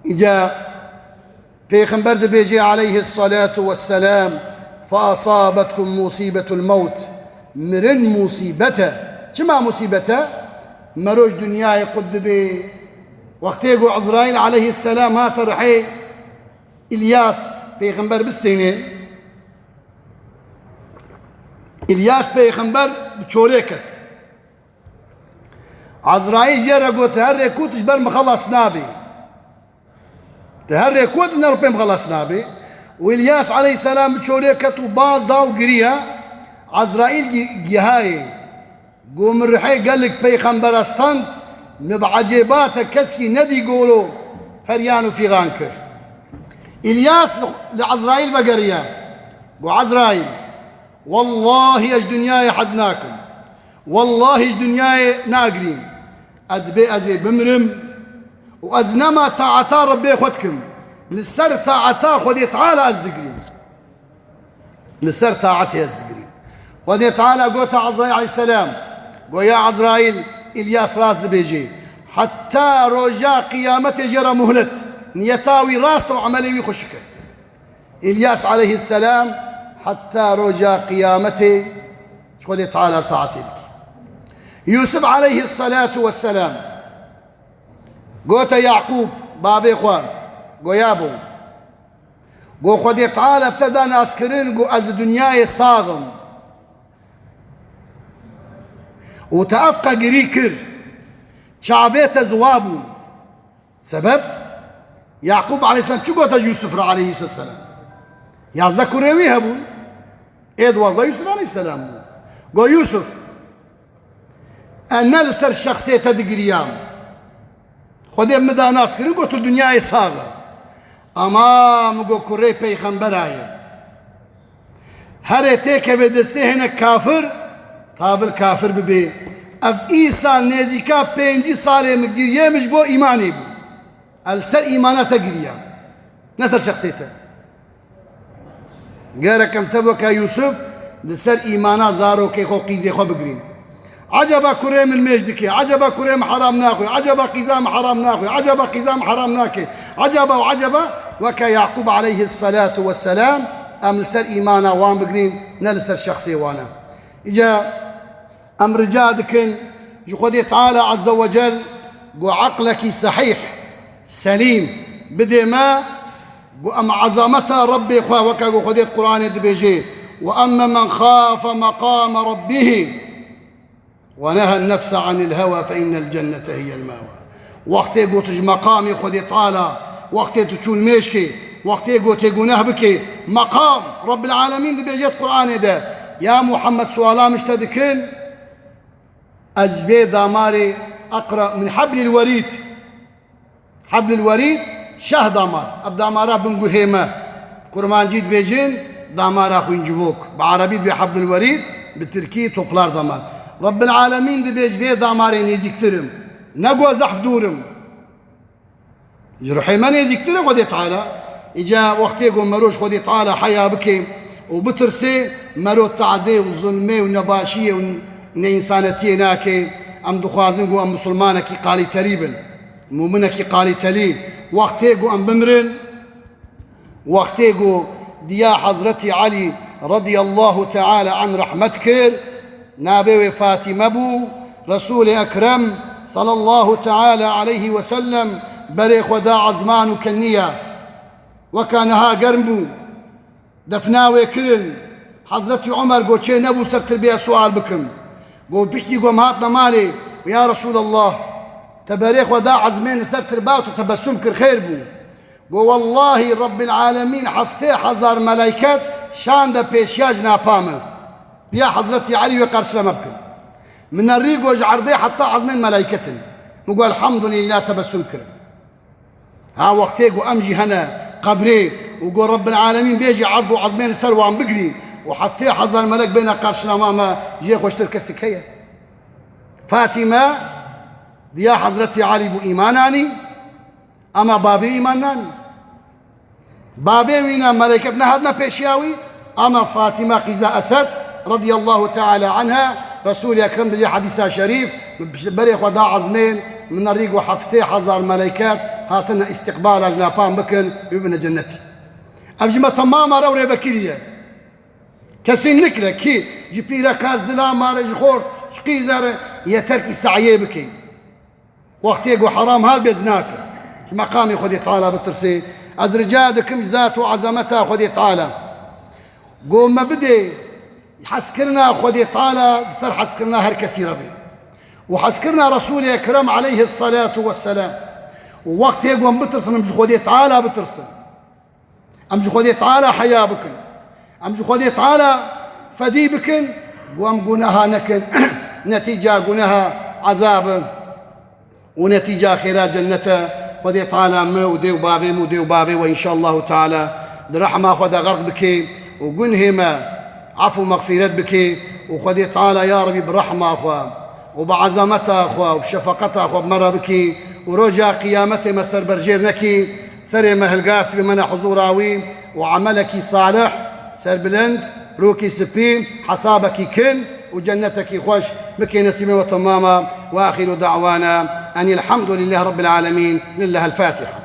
إجا پیغمبر دبيجي عليه الصلاة والسلام فأصابتكم مصيبة الموت مرن مصيبته شما مصيبته مروج دنياي قد بي وقتيقو عزرائيل عليه السلام هات رحي إلياس پیغمبر بستينين إلياس پیغمبر بچوليكت عزرائيل جيرا قلت هر كوتش بر مخلص نابي هر كوت نربي مخلص نابي وإلياس عليه السلام بچوليكت وباز داو قريها عزرائيل جهاي قوم الرحي قال لك پیغمبر استند نبعجيباتك كسكي ندي قولوا فريانو في غانكر إلياس لعزرائيل بقريا قو عزرائيل والله اج دنياي حزناكم والله اج دنياي ناقرين أدبي أزي بمرم وأزنما تعتا ربي خدكم لسر تعتا خدي تعالى أزدقرين لسر تعتي أزدقرين خدي تعالى قوت عزرائيل عليه السلام قو يا عزرائيل إلياس راس دبيجي حتى رجاء قيامته جرى مهلت نيتاوي راسه وعملي يخشك إلياس عليه السلام حتى رجاء قيامته خذي تعالى ارتعتك يوسف عليه الصلاة والسلام قوت يعقوب بابي إخوان قو يابو قو خذي تعالى ابتدى ناسكرين قو از دنياي صاغم وتأفقى قريكر شعبيت زوابو سبب يعقوب عليه السلام شو قلت يوسف عليه السلام يازدا كوريوي هبون ايد والله يوسف عليه السلام قال يوسف أنا لسر الشخصية تدقريام خذي مدى ناس كريم قلت الدنيا يصاغة أمام قو كوري بيخنبر آية هرتيك بدسته هنا كافر طابل كافر ببي اف إيسان نيزيكا بينجي صالي مقرية مش بو إيماني بو السر إيماناته قرية نسر شخصيته قال كم تبوك يوسف لسر إيمانا زارو كي خو قيزي خو بقرين عجبا كريم المجدكي عجبا كريم حرام ناخوي عجبا قزام حرام ناخوي عجبا قزام حرام ناكي عجبا وعجبا وكا يعقوب عليه الصلاة والسلام أم لسر إيمانا وان بقرين نلسر شخصي وانا إجا أمر جادكن يخذ تعالى عز وجل وعقلك صحيح سليم بدي ما أم عظمتها ربي إخوة وكا خذ القرآن دبيجي وأما من خاف مقام ربه ونهى النفس عن الهوى فإن الجنة هي المأوى وقت قلت مقامي خذ تعالى وقت تشون ميشكي وقت قلت نهبكي مقام رب العالمين دبيجي القرآن ده يا محمد سؤالا مشتدكن أجبي داماري أقرأ من حبل الوريد حبل الوريد شه دامار أب دامارا بنقو هيمة كرمان جيد بيجين دامارا خوين جبوك بعربي بحبل الوريد بالتركي توبلار دامار رب العالمين دي بيجبي داماري نيزيكترم نقوى زحف دورم يروحي ما نيزيكترم خدي تعالى إجا وقت يقول مروش خدي تعالى حيا بكي وبترسي مرو تعدي وظلمي ونباشية إنسانتي ناكي أم دخوازنقو أم مسلمانكي قالي تريبا مؤمنكي قالي تلي وقتيقو أم بمرن وقتيقو ديا حضرتي علي رضي الله تعالى عن رحمتك نابي فاطمة بو رسول أكرم صلى الله تعالى عليه وسلم بريخ وداع زمان كنية وكانها قرنبو دفناوي كرن حضرتي عمر قو شي نبو سر تربية سؤال بكم قو بشتي قو مهاتنا مالي ويا رسول الله تباريخ وداع عزمين سر ترباة وتبسم كر خير بو قو والله رب العالمين حفتي حزار ملايكات شان دا بيشياج نابامه يا حضرتي علي وقرش لما بكم من الريق وجعردي حتى عزمين ملايكتن وقال الحمد لله تبسم كر ها وقتي قو أمجي هنا قبري وقول رب العالمين بيجي عرض وعظمين سلوى عم بقري وحفتي حضر الملك بين قرشنا ماما جي خوش تركسك هي فاطمة ديا حضرتي علي بو إيماناني أما بابي إيماناني بابي وينا ملكتنا هدنا بيشياوي أما فاطمة قزاء أسد رضي الله تعالى عنها رسول أكرم دي حديثها شريف بريخ وداع عظمين من الريق وحفتي حضر ملكات هاتنا استقبال أجنابان بكن بابن جنتي أبجمة تماما روري بكرية كسين نكلة كي جبيرا كار زلام رج خورت شقي زار يتركي سعيه بكي وقت يقو حرام هال بيزناك مقامي خذي تعالى بترسي أزرجادكم ذاته وعظمتها خذي تعالى قوم ما بدي حسكرنا خذي تعالى صار حسكرنا هر كثير بي وحسكرنا رسول أكرم عليه الصلاة والسلام ووقت يقوم بترسن أمجي خذي تعالى بترسن أمجي خذي تعالى حياة بكن أمجي خذي تعالى فدي بكن قوم قناها نكن نتيجة قناها عذاب ونتيجة خيرات جنته خذي تعالى مودي وبابي وإن شاء الله تعالى درحمة خذ غرق بكي وقنهما عفو مغفرات بكي وخذي تعالى يا ربي برحمة أخوة وبعظمتها أخوة وبشفقتها أخوة بمرة بكي ورجع قيامته مسر برجير نكي سري مهلقافت بمنى حضوراوي وعملك صالح سر بلند روكي سبي حسابك كن وجنتك خوش مكي نسيمة وتماما وآخر دعوانا أن الحمد لله رب العالمين لله الفاتحة.